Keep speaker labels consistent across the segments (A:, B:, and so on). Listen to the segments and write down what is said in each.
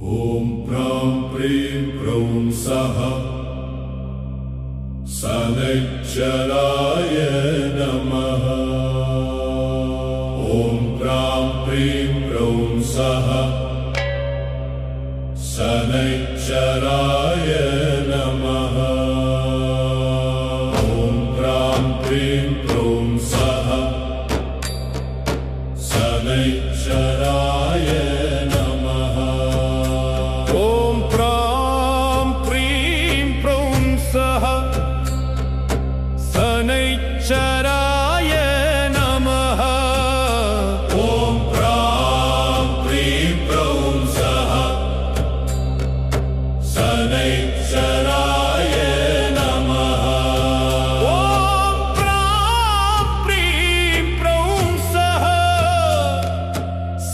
A: ॐ प्रां प्रीं प्रौं सः शनैश्चराय नमः। ॐ प्रां प्रीं प्रौं सः शनैश्चराय नमः। ॐ प्रां प्रीं प्रौं सः शनैश्चराय नमः।
B: ॐ प्रां प्रीं प्रौं सः शनैश्चराय नमः।
A: ॐ प्रां प्रीं प्रौं सः शनैश्चराय नमः।
B: ॐ प्रां प्रीं प्रौं सः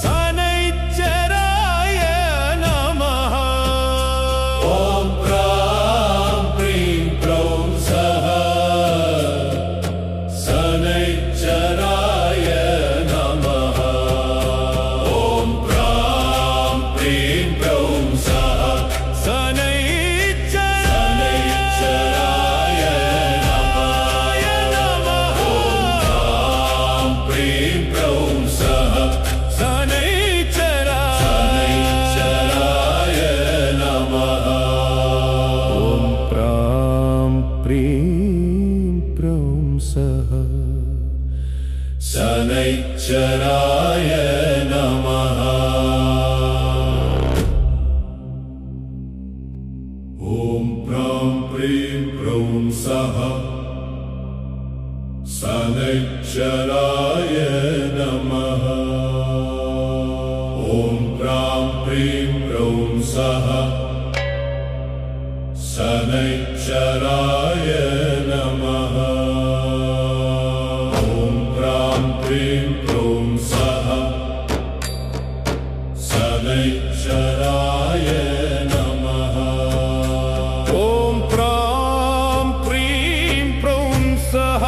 B: शनैश्चराय नमः।
A: ॐ प्रां प्रीं प्रौं सः शनैश्चराय नमः। ॐ प्रां प्रीं प्रौं सः शनैश्चराय नमः। ॐ प्रीं प्रौं सः शनैश्चराय नमः।
B: ॐ प्रां प्रीं प्रौं सः
A: शनैश्चराय नमः। ॐ प्रां प्रीं प्रौं सः शनैश्चराय नमः। ॐ प्रां प्रीं प्रौं सः शनैश्चराय नमः। ॐ प्रां प्रीं प्रौं सः शनैश्चराय नमः।
B: ॐ प्रां प्रीं प्रौं सः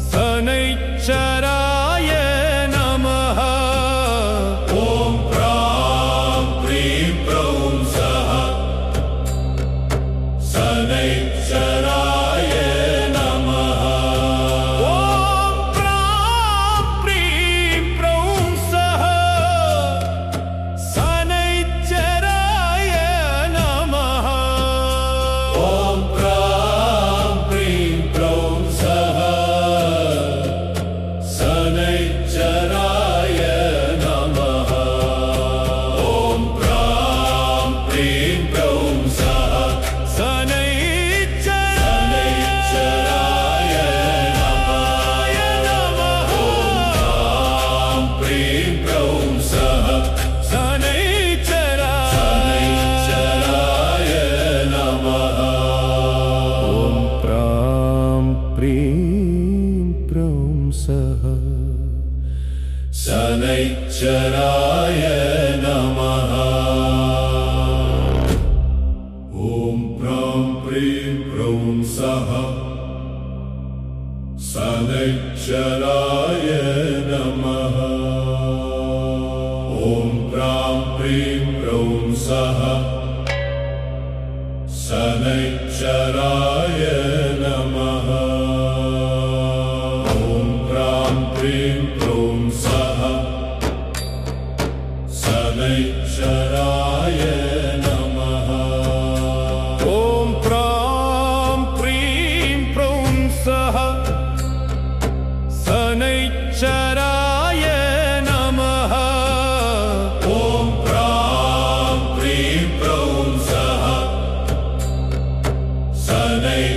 B: शनैश्चराय नमः।
A: ॐ प्रां प्रीं प्रौं सः शनैश्चराय नमः।
B: ॐ प्रां प्रीं प्रौं सः शनैश्चराय नमः।
A: ॐ प्रां प्रीं प्रौं सः शनैश्चराय नमः। ॐ प्रां प्रीं प्रौं सः शनैश्चराय नमः। ॐ प्रीं प्रौं सः शनैश्चराय नमः।
B: ॐ प्रां प्रीं प्रौं सः
A: शनैश्चराय नमः। ॐ प्रां प्रीं प्रौं सः शनैश्चराय नमः। ॐ प्रां प्रीं प्रौं सः शनैश्चराय नमः। ॐ प्रां प्रीं प्रौं सः शनैश्चराय नमः।
B: ॐ प्रां प्रीं प्रौं सः शनैश्चराय नमः।
A: ॐ प्रां प्रीं प्रौं सः शनैश्चराय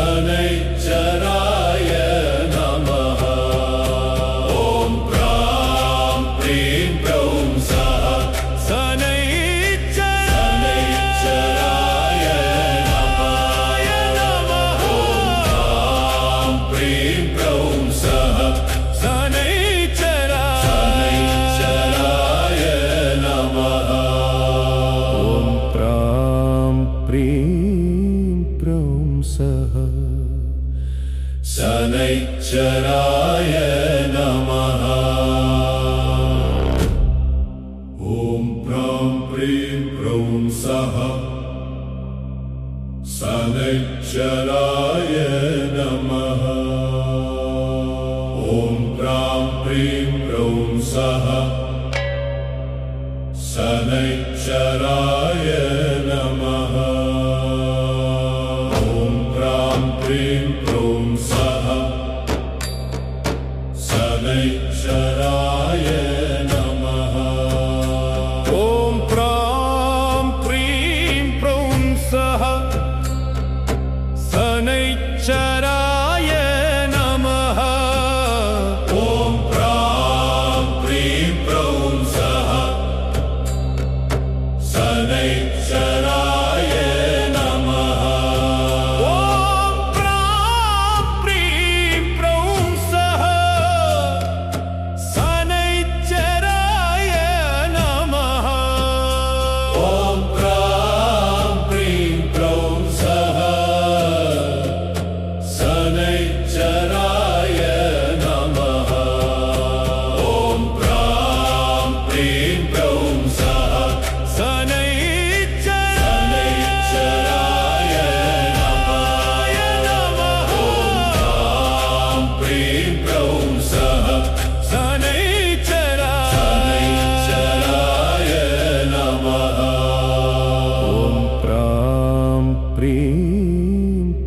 A: शनैश्चराय नमः ॐ प्रां प्रीं प्रौं सः शनैश्चराय नमः ॐ प्रां प्रीं प्रौं सः शनैश्चराय नमः
B: ॐ प्रां प्रीं प्रौं सः
A: शनैश्चराय नमः ॐ प्रां प्रीं प्रौं सः शनैश्चराय नमः ॐ प्रां प्रीं प्रौं सः शनैश्चराय नमः ॐ प्रां प्रीं प्रौं सः शनैश्चराय नमः
B: ॐ प्रां प्रीं प्रौं सः शनैश्चराय नमः
A: ॐ प्रां प्रीं प्रौं सः शनैश्चराय नमः
B: ॐ प्रां प्रीं प्रौं सः शनैश्चराय नमः
A: ॐ प्रां प्रीं प्रौं सः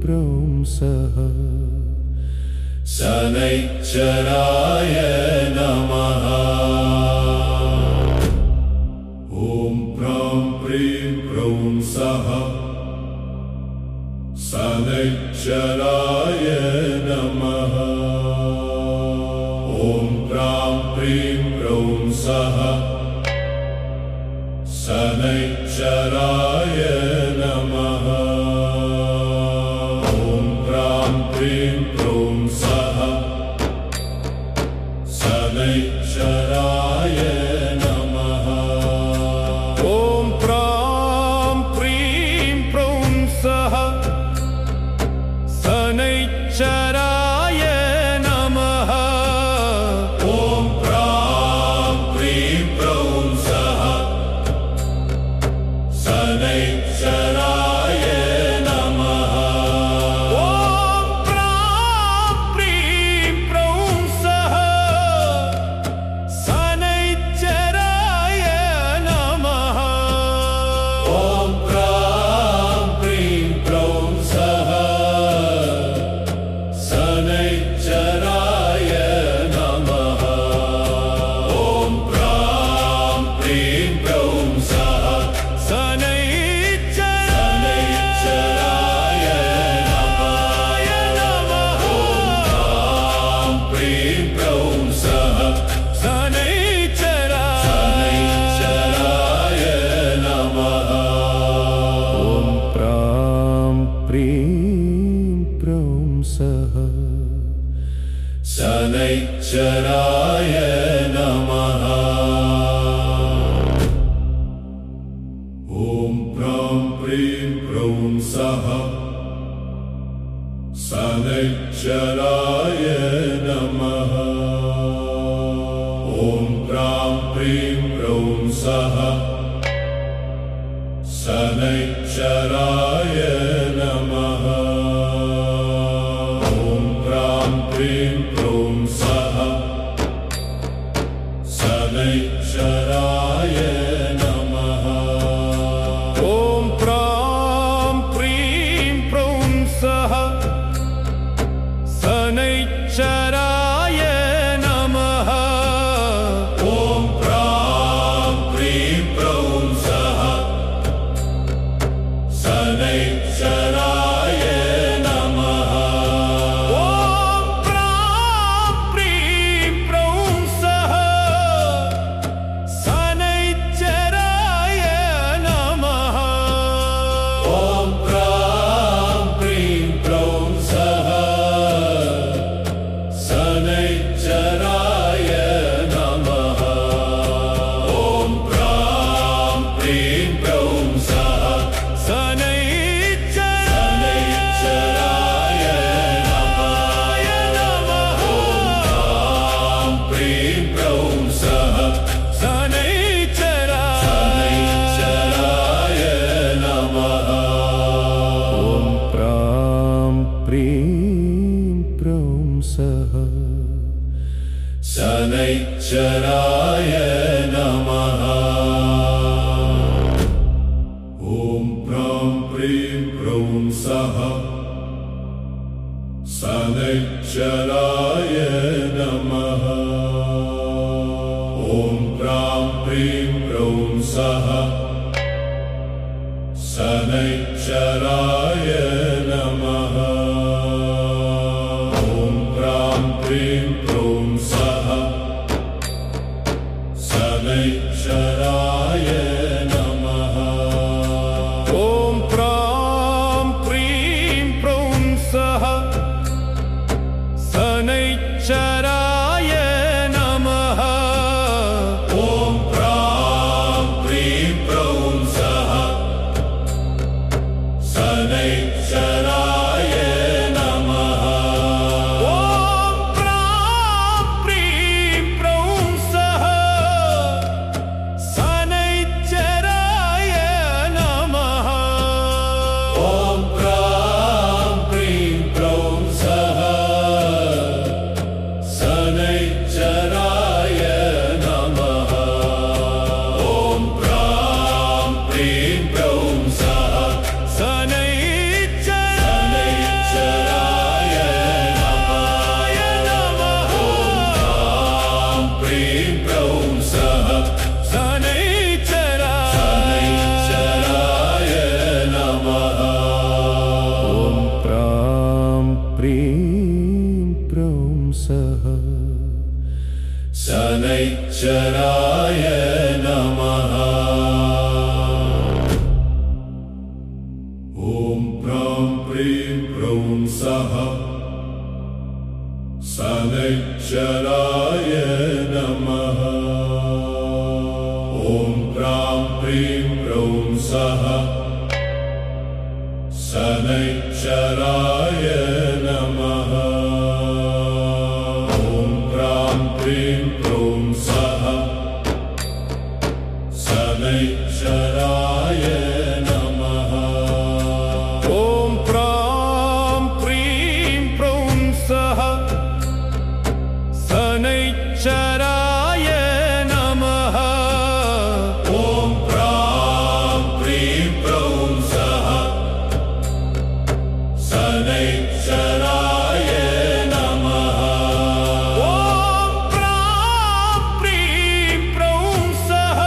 B: प्रौं सः
A: शनैश्चराय नमः। ॐ प्रां प्रीं प्रौं सः शनैश्चराय नमः। ॐ प्रां प्रीं प्रौं सः शनैश्चराय नमः। ॐ प्रां प्रीं प्रौं सः शनैश्चराय नमः।
B: ॐ प्रां प्रीं प्रौं सः शनैश्चराय नमः।
A: ॐ प्रां प्रीं प्रौं सः शनैश्चराय नमः।
B: ॐ प्रां प्रीं प्रौं सः शनैश्चराय नमः।
A: ॐ प्रां प्रीं प्रौं सः शनैश्चराय नमः। ॐ प्रां प्रीं प्रौं सः शनैश्चराय नमः। ॐ प्रीं प्रौं सः शनैश्चराय नमः।
B: ॐ प्रां प्रीं प्रौं सः
A: शनैश्चराय नमः। ॐ प्रां प्रीं प्रौं सः शनैश्चराय नमः। ॐ प्रां प्रीं प्रौं सः शनैश्चराय नमः। ॐ प्रां प्रीं प्रौं सः शनैश्चराय नमः।
B: ॐ प्रां प्रीं प्रौं सः शनैश्चराय नमः।
A: ॐ प्रां प्रीं प्रौं सः शनैश्चराय नमः।
B: ॐ प्रां प्रीं प्रौं सः शनैश्चराय नमः।
A: ॐ प्रां प्रीं प्रौं सः शनैश्चराय नमः। ॐ प्रां प्रीं प्रौं सः शनैश्चराय नमः। ॐ प्रीं प्रौं सः शनैश्चराय नमः।
B: ॐ प्रां प्रीं प्रौं सः
A: शनैश्चराय नमः। ॐ प्रां प्रीं प्रौं सः शनैश्चराय नमः। ॐ प्रां प्रीं प्रौं सः शनैश्चराय नमः। ॐ प्रां प्रीं प्रौं सः शनैश्चराय नमः।
B: ॐ प्रां प्रीं प्रौं सः शनैश्चराय नमः।
A: ॐ प्रां प्रीं प्रौं सः
B: प्रीं प्रौं सः
A: शनैश्चराय नमः ॐ प्रां प्रीं प्रौं सः शनैश्चराय नमः ॐ प्रां प्रीं प्रौं सः शनैश्चराय नमः ॐ प्रां प्रीं प्रौं सः शनैश्चराय नमः
B: ॐ प्रां प्रीं प्रौं सः शनैश्चराय नमः
A: ॐ प्रां प्रीं प्रौं सः शनैश्चराय नमः
B: ॐ प्रां प्रीं प्रौं सः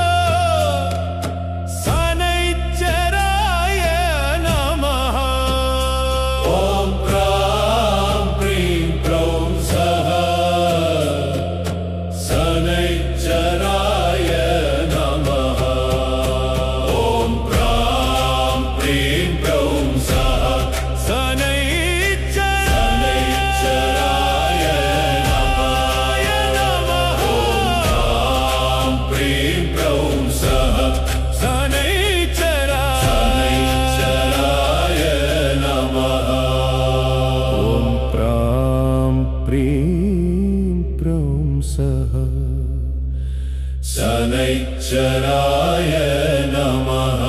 B: शनैश्चराय नमः
A: ॐ प्रां प्रीं प्रौं सः शनैश्चराय नमः ॐ प्रां प्रीं प्रौं सः शनैश्चराय नमः ॐ प्रीं प्रौं सः शनैश्चराय नमः
B: ॐ प्रां प्रीं प्रौं सः
A: शनैश्चराय नमः